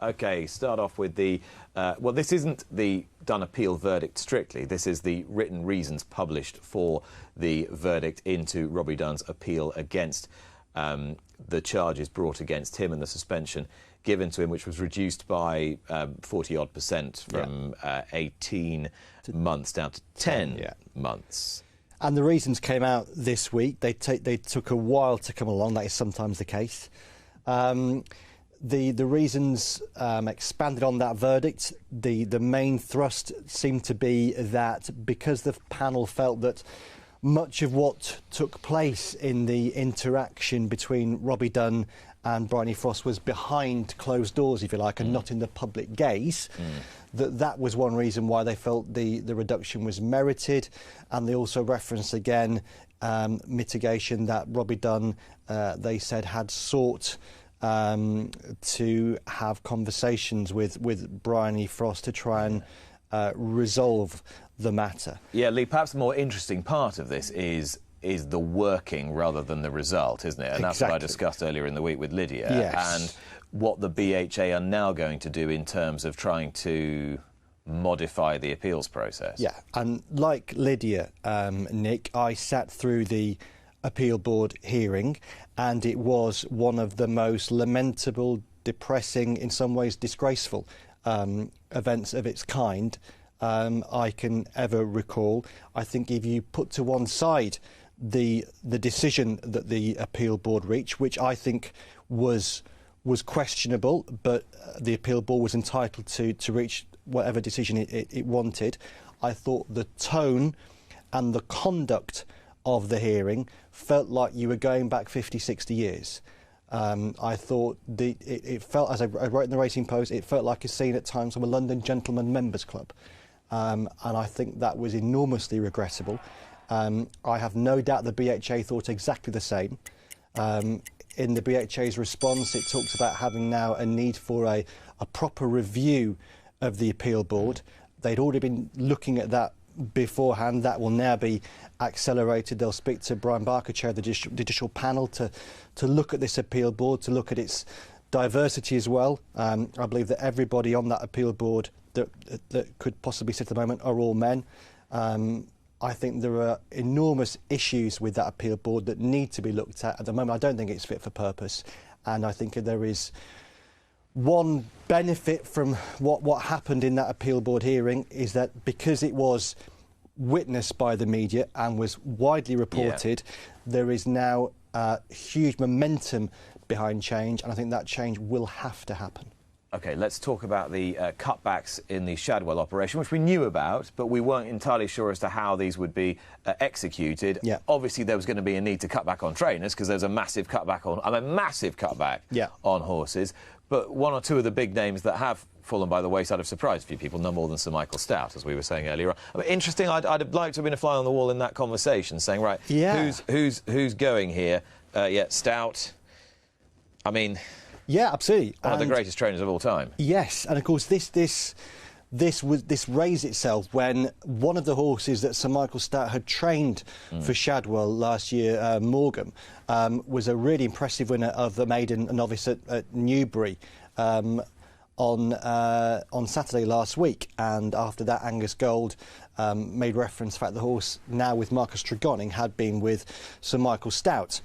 OK, start off with the... well, this isn't the Dunne appeal verdict strictly. This is the written reasons published for the verdict into Robbie Dunne's appeal against the charges brought against him and the suspension given to him, which was reduced by 40-odd% from 18 months down to 10 months. And the reasons came out this week. They took a while to come along. That is sometimes the case. The reasons expanded on that verdict. The main thrust seemed to be that because the panel felt that much of what took place in the interaction between Robbie Dunne and Bryony Frost was behind closed doors, if you like, and not in the public gaze, that was one reason why they felt the reduction was merited. And they also referenced again mitigation that Robbie Dunne, they said, had sought to have conversations with Bryony Frost to try and resolve the matter. Yeah, Lee, perhaps the more interesting part of this is the working rather than the result, isn't it? And that's what I discussed earlier in the week with Lydia. Yes. And what the BHA are now going to do in terms of trying to modify the appeals process. Yeah, and like Lydia, Nick, I sat through the appeal board hearing, and it was one of the most lamentable, depressing, in some ways disgraceful events of its kind I can ever recall. I think if you put to one side the decision that the appeal board reached, which I think was questionable, but the appeal board was entitled to reach whatever decision it wanted, I thought the tone and the conduct of the hearing felt like you were going back 50, 60 years. I thought it felt, as I wrote in the Racing Post, it felt like a scene at times from a London Gentlemen Members Club. And I think that was enormously regrettable. I have no doubt the BHA thought exactly the same. In the BHA's response, it talks about having now a need for a proper review of the appeal board. They'd already been looking at that beforehand. That will now be accelerated. They'll speak to Brian Barker, chair of the judicial panel, to look at this appeal board, to look at its diversity as well. I believe that everybody on that appeal board that could possibly sit at the moment are all men. I think there are enormous issues with that appeal board that need to be looked at. At the moment, I don't think it's fit for purpose, and I think there is one benefit from what happened in that appeal board hearing is that because it was witnessed by the media and was widely reported, there is now huge momentum behind change, and I think that change will have to happen. OK, let's talk about the cutbacks in the Shadwell operation, which we knew about, but we weren't entirely sure as to how these would be executed. Yeah. Obviously, there was going to be a need to cut back on trainers because there's a massive cutback on horses. But one or two of the big names that have fallen by the wayside have surprised a few people, no more than Sir Michael Stout, as we were saying earlier on. I mean, interesting, I'd have liked to have been a fly on the wall in that conversation, saying, right, who's going here? Stout. I mean... Yeah, absolutely. One of the greatest trainers of all time. Yes, and of course this raised itself when one of the horses that Sir Michael Stout had trained for Shadwell last year, Morgan, was a really impressive winner of the maiden novice at Newbury on Saturday last week. And after that, Angus Gold made reference to the fact the horse, now with Marcus Tregonning, had been with Sir Michael Stout.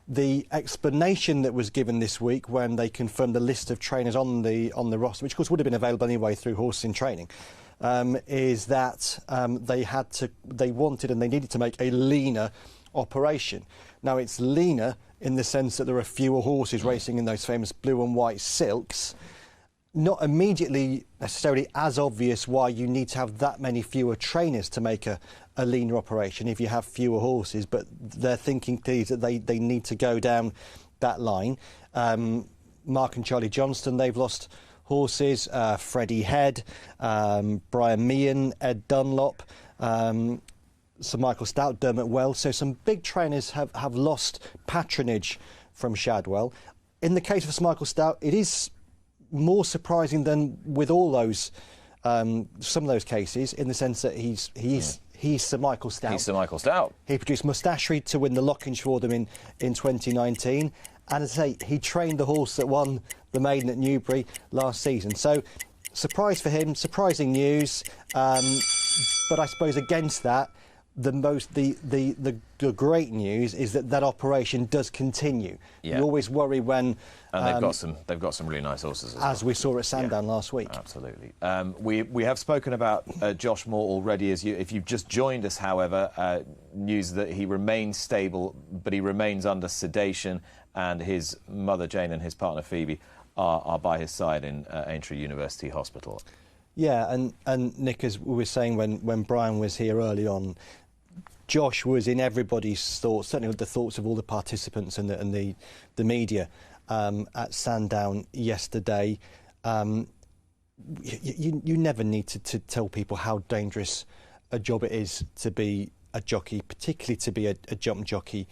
The explanation that was given this week when they confirmed the list of trainers on the roster, which of course would have been available anyway through Horses in Training, is that they wanted and they needed to make a leaner operation. Now it's leaner in the sense that there are fewer horses racing in those famous blue and white silks. Not immediately necessarily as obvious why you need to have that many fewer trainers to make a leaner operation if you have fewer horses, but they're thinking please that they need to go down that line. Mark and Charlie Johnston, they've lost horses. Freddie Head, Brian Meehan, Ed Dunlop, Sir Michael Stout, Dermot Wells. So some big trainers have lost patronage from Shadwell. In the case of Sir Michael Stout, it is more surprising than with all those some of those cases, in the sense that he's He's Sir Michael Stout. He's Sir Michael Stout. He produced Mustachery to win the Lockinge for them in 2019. And as I say, he trained the horse that won the maiden at Newbury last season. So, surprise for him, surprising news. But I suppose against that, the great news is that operation does continue. Yeah. You always worry when... And they've got some really nice horses as we saw at Sandown last week. Absolutely. We have spoken about Josh Moore already. If you've just joined us, however, news that he remains stable, but he remains under sedation, and his mother Jane and his partner Phoebe are by his side in Aintree University Hospital. Yeah, and Nick, as we were saying when Brian was here early on, Josh was in everybody's thoughts, certainly with the thoughts of all the participants and the media at Sandown yesterday. You never need to tell people how dangerous a job it is to be a jockey, particularly to be a jump jockey.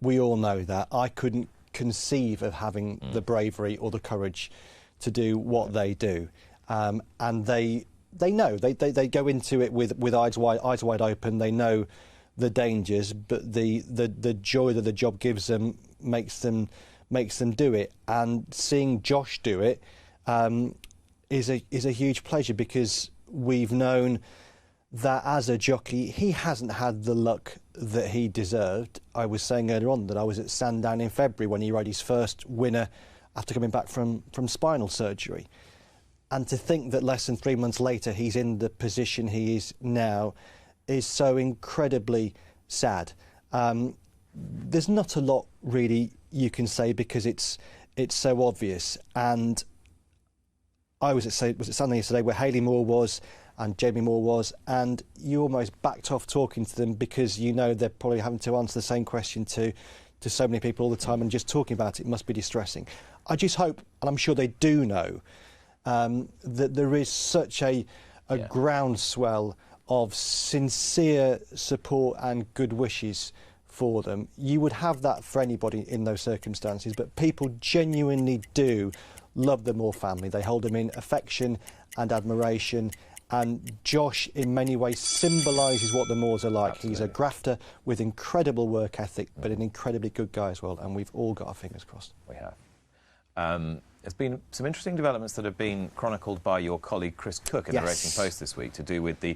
We all know that. I couldn't conceive of having the bravery or the courage to do what they do. And they know. They go into it with eyes wide open. They know the dangers, but the joy that the job gives them makes them do it. And seeing Josh do it is a huge pleasure, because we've known that as a jockey he hasn't had the luck that he deserved. I was saying earlier on that I was at Sandown in February when he rode his first winner after coming back from spinal surgery. And to think that less than 3 months later he's in the position he is now is so incredibly sad. There's not a lot really you can say, because it's so obvious. And I was at Sandown yesterday where Hayley Moore was and Jamie Moore was, and you almost backed off talking to them, because you know they're probably having to answer the same question to so many people all the time, and just talking about it must be distressing. I just hope, and I'm sure they do know, that there is such a groundswell of sincere support and good wishes for them. You would have that for anybody in those circumstances, but people genuinely do love the Moore family. They hold them in affection and admiration, and Josh in many ways symbolises what the Moores are like. Absolutely. He's a grafter with incredible work ethic, but an incredibly good guy as well, and we've all got our fingers crossed. We have. There's been some interesting developments that have been chronicled by your colleague Chris Cook in the Racing Post this week, to do with the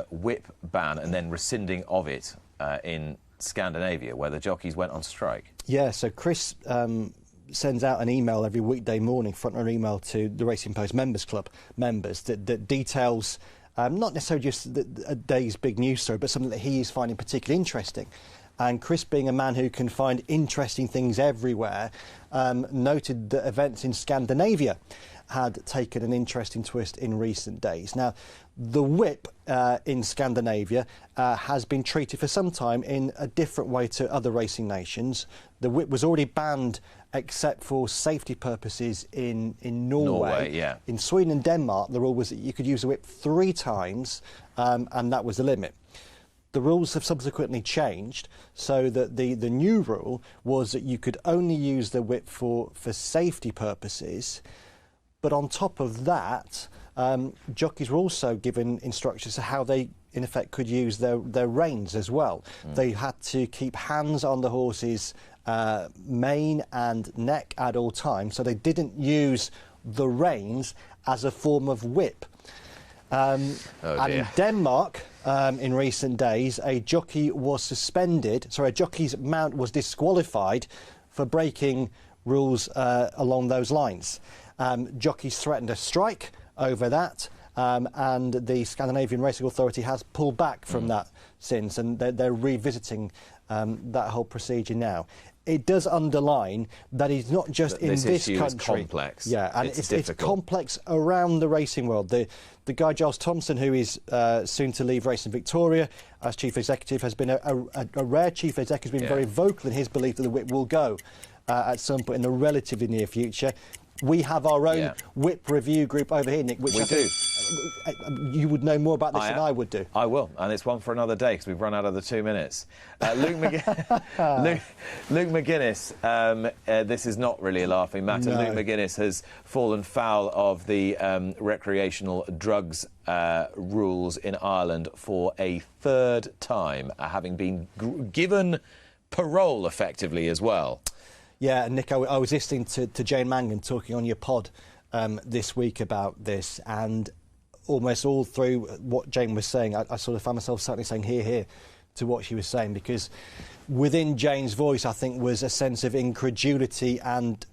whip ban and then rescinding of it in Scandinavia, where the jockeys went on strike. Yeah, so Chris sends out an email every weekday morning, front-runner email to the Racing Post Members Club members that details not necessarily just a day's big news story, but something that he is finding particularly interesting. And Chris, being a man who can find interesting things everywhere, noted that events in Scandinavia had taken an interesting twist in recent days. Now, the whip in Scandinavia has been treated for some time in a different way to other racing nations. The whip was already banned except for safety purposes in Norway. In Sweden and Denmark, the rule was that you could use the whip 3 times, and that was the limit. The rules have subsequently changed, so that the new rule was that you could only use the whip for safety purposes. But on top of that, jockeys were also given instructions to how they, in effect, could use their reins as well. They had to keep hands on the horse's mane and neck at all times, so they didn't use the reins as a form of whip. And in Denmark, in recent days, a jockey's mount was disqualified for breaking rules along those lines. Jockeys threatened a strike over that, and the Scandinavian Racing Authority has pulled back from that since, and they're revisiting that whole procedure now. It does underline that it's not just in this country. This issue is complex. Yeah, and it's complex around the racing world. The guy Giles Thompson, who is soon to leave Racing Victoria as chief executive, has been a rare chief executive, has been very vocal in his belief that the whip will go at some point in the relatively near future. We have our own whip review group over here, Nick, which we do. You would know more about this than I would do. I will, and it's one for another day because we've run out of the 2 minutes. Luke McGinness, this is not really a laughing matter. No. Luke McGinness has fallen foul of the recreational drugs rules in Ireland for a third time, having been given parole effectively as well. Yeah, Nick, I was listening to Jane Mangan talking on your pod this week about this, and almost all through what Jane was saying, I sort of found myself suddenly saying hear to what she was saying, because within Jane's voice, I think, was a sense of incredulity and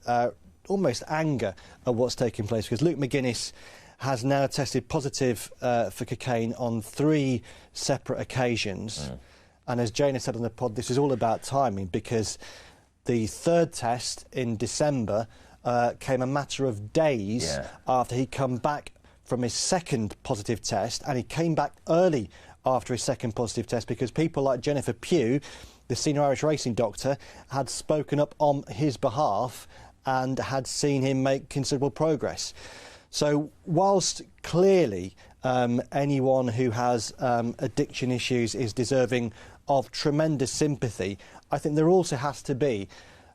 almost anger at what's taking place, because Luke McGinness has now tested positive for cocaine on 3 separate occasions. And as Jane has said on the pod, this is all about timing, because the 3rd test in December came a matter of days after he'd come back from his 2nd positive test, and he came back early after his 2nd positive test because people like Jennifer Pugh, the senior Irish racing doctor, had spoken up on his behalf and had seen him make considerable progress. So whilst clearly anyone who has addiction issues is deserving of tremendous sympathy, I think there also has to be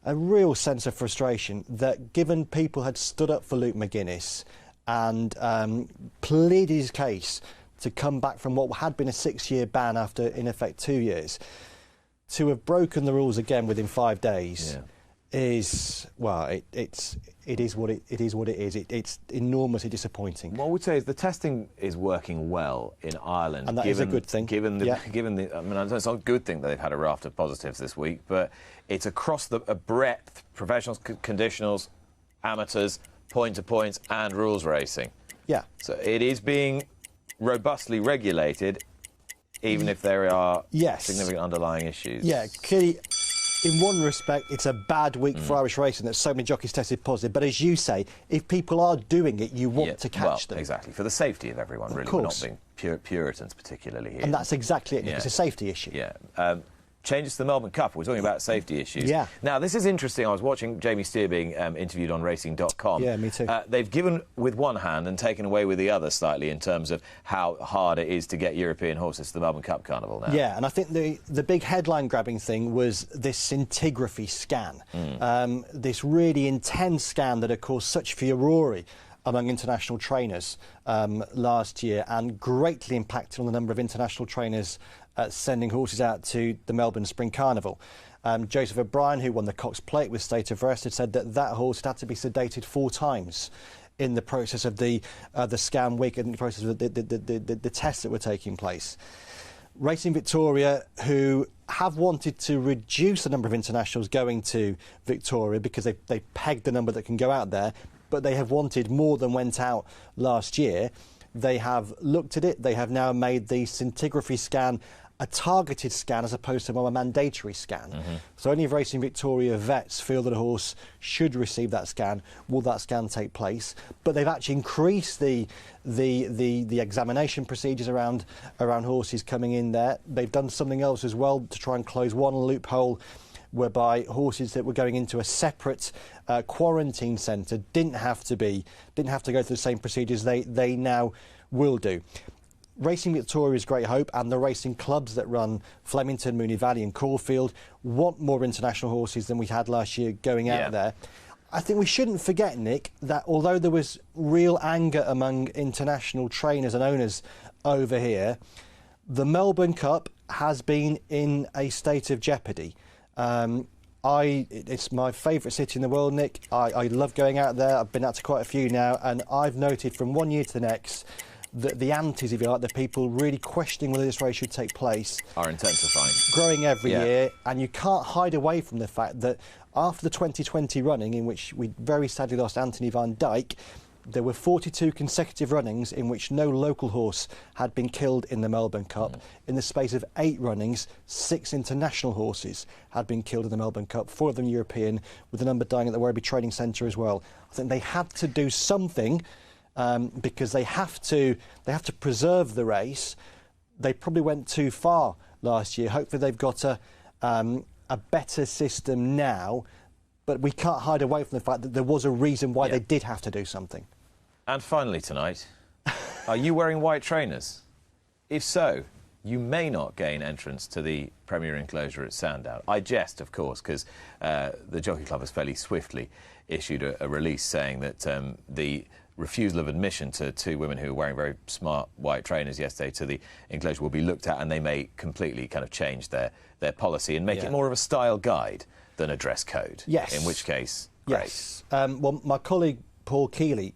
a real sense of frustration that, given people had stood up for Luke McGinness and pleaded his case to come back from what had been a 6-year ban after, in effect, 2 years, to have broken the rules again within 5 days is, well, it is what it is. It's enormously disappointing. What I would say is the testing is working well in Ireland, and that is a good thing. Given the, I mean, it's not a good thing that they've had a raft of positives this week, but it's across a breadth: professionals, conditionals, amateurs, point-to-points, and rules racing. Yeah. So it is being robustly regulated, even if there are significant underlying issues. Yeah, clearly, in one respect, it's a bad week for Irish racing that so many jockeys tested positive. But as you say, if people are doing it, you want to catch them. Exactly, for the safety of everyone, really. We're not being Puritans particularly here. And that's exactly it. It's a safety issue. Yeah. Changes to the Melbourne Cup. We're talking about safety issues. Yeah. Now, this is interesting. I was watching Jamie Steer being interviewed on racing.com. Yeah, me too. They've given with one hand and taken away with the other slightly in terms of how hard it is to get European horses to the Melbourne Cup Carnival now. Yeah, and I think the big headline-grabbing thing was this scintigraphy scan. This really intense scan that had caused such furore among international trainers last year, and greatly impacted on the number of international trainers sending horses out to the Melbourne Spring Carnival. Joseph O'Brien, who won the Cox Plate with State of Rest, had said that horse had to be sedated 4 times in the process of the scan week and the process of the tests that were taking place. Racing Victoria, who have wanted to reduce the number of internationals going to Victoria because they pegged the number that can go out there, but they have wanted more than went out last year. They have looked at it. They have now made the scintigraphy scan a targeted scan as opposed to a mandatory scan. So only if Racing Victoria vets feel that a horse should receive that scan will that scan take place. But they've actually increased the examination procedures around horses coming in there. They've done something else as well to try and close one loophole, whereby horses that were going into a separate quarantine centre didn't have to go through the same procedures they now will do. Racing Victoria's Great Hope and the racing clubs that run Flemington, Moonee Valley and Caulfield want more international horses than we had last year going out there. I think we shouldn't forget, Nick, that although there was real anger among international trainers and owners over here, the Melbourne Cup has been in a state of jeopardy. It's my favourite city in the world, Nick. I love going out there. I've been out to quite a few now, and I've noted from one year to the next that the antis, if you like, the people really questioning whether this race should take place, are intensifying, growing every year. And you can't hide away from the fact that after the 2020 running, in which we very sadly lost Anthony van Dijk, there were 42 consecutive runnings in which no local horse had been killed in the Melbourne Cup. In the space of 8 runnings, 6 international horses had been killed in the Melbourne Cup, 4 of them European, with a number dying at the Werribee Training Centre as well. I think they had to do something because they have to preserve the race. They probably went too far last year. Hopefully they've got a better system now. but we can't hide away from the fact that there was a reason why Yeah. they did have to do something. And finally tonight, are you wearing white trainers? If so, you may not gain entrance to the Premier Enclosure at Standout. I jest, of course, because the Jockey Club has fairly swiftly issued a release saying that the refusal of admission to two women who were wearing very smart white trainers yesterday to the enclosure will be looked at, and they may completely kind of change their policy and make it more of a style guide than a dress code. Yes. In which case, great. Yes. Well, my colleague Paul Keeley,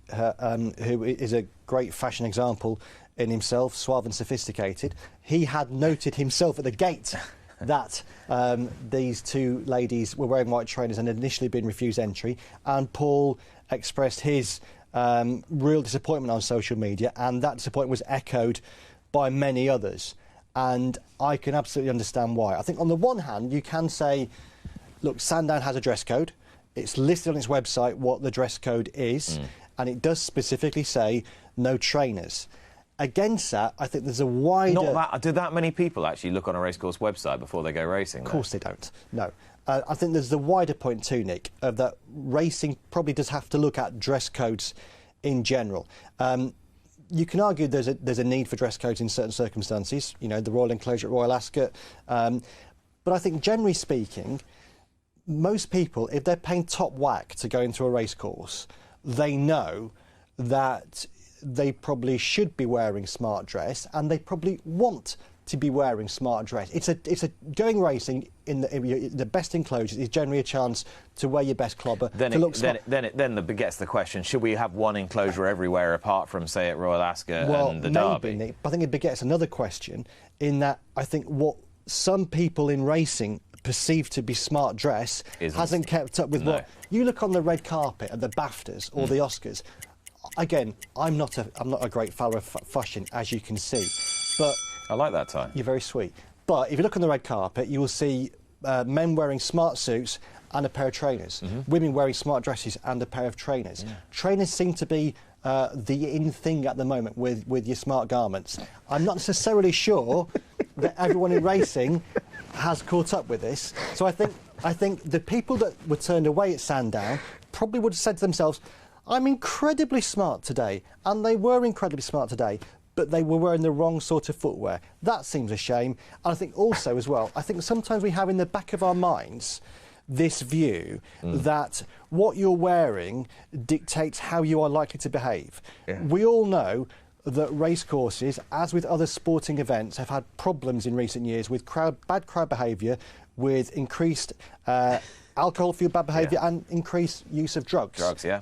who is a great fashion example in himself, suave and sophisticated, he had noted himself at the gate that these two ladies were wearing white trainers and had initially been refused entry, and Paul expressed his real disappointment on social media, and that disappointment was echoed by many others, and I can absolutely understand why. I think on the one hand you can say, look, Sandown has a dress code, it's listed on its website what the dress code is, and it does specifically say no trainers. Against that, I think there's a wider... Do that many people actually look on a racecourse website before they go racing? Of course they don't, no. I think there's the wider point too, Nick, of that racing probably does have to look at dress codes in general. You can argue there's a need for dress codes in certain circumstances, you know, the Royal Enclosure at Royal Ascot. But I think generally speaking, most people, if they're paying top whack to go into a racecourse, they know that they probably should be wearing smart dress, and they probably want to be wearing smart dress. It's a going racing in the best enclosures is generally a chance to wear your best clobber. Then it begets the question: should we have one enclosure everywhere apart from, say, at Royal Ascot and the Derby? Maybe, Nick, but I think it begets another question in that I think what some people in racing perceived to be smart dress hasn't kept up with what you look on the red carpet at the BAFTAs or the Oscars. Again, I'm not a great follower of fashion, as you can see, but I like that tie. You're very sweet. But if you look on the red carpet, you will see men wearing smart suits and a pair of trainers, women wearing smart dresses and a pair of trainers. Yeah. Trainers seem to be the in thing at the moment with your smart garments. I'm not necessarily sure that everyone in racing has caught up with this. So I think the people that were turned away at Sandown probably would have said to themselves, I'm incredibly smart today, and they were incredibly smart today, but they were wearing the wrong sort of footwear. That seems a shame. And I think also as well, I think sometimes we have in the back of our minds this view that what you're wearing dictates how you are likely to behave. Yeah. We all know that racecourses, as with other sporting events, have had problems in recent years with bad crowd behaviour, with increased alcohol-fueled bad behaviour and increased use of drugs. Drugs, yeah.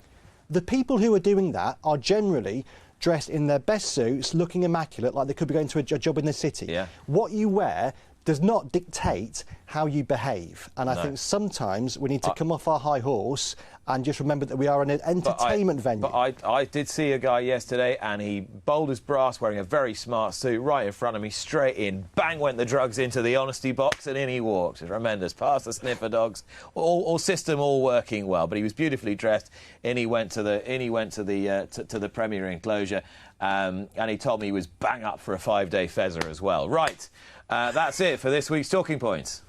The people who are doing that are generally dressed in their best suits, looking immaculate, like they could be going to a job in the city. Yeah. What you wear does not dictate how you behave. And I think sometimes we need to come off our high horse and just remember that we are an entertainment venue. But I did see a guy yesterday, and he bold as brass, wearing a very smart suit, right in front of me, straight in. Bang went the drugs into the honesty box, and in he walked. Tremendous. Past the sniffer dogs, all system all working well. But he was beautifully dressed. In he went to the Premier Enclosure, and he told me he was bang up for a 5-day fezzer as well. Right. That's it for this week's Talking Points.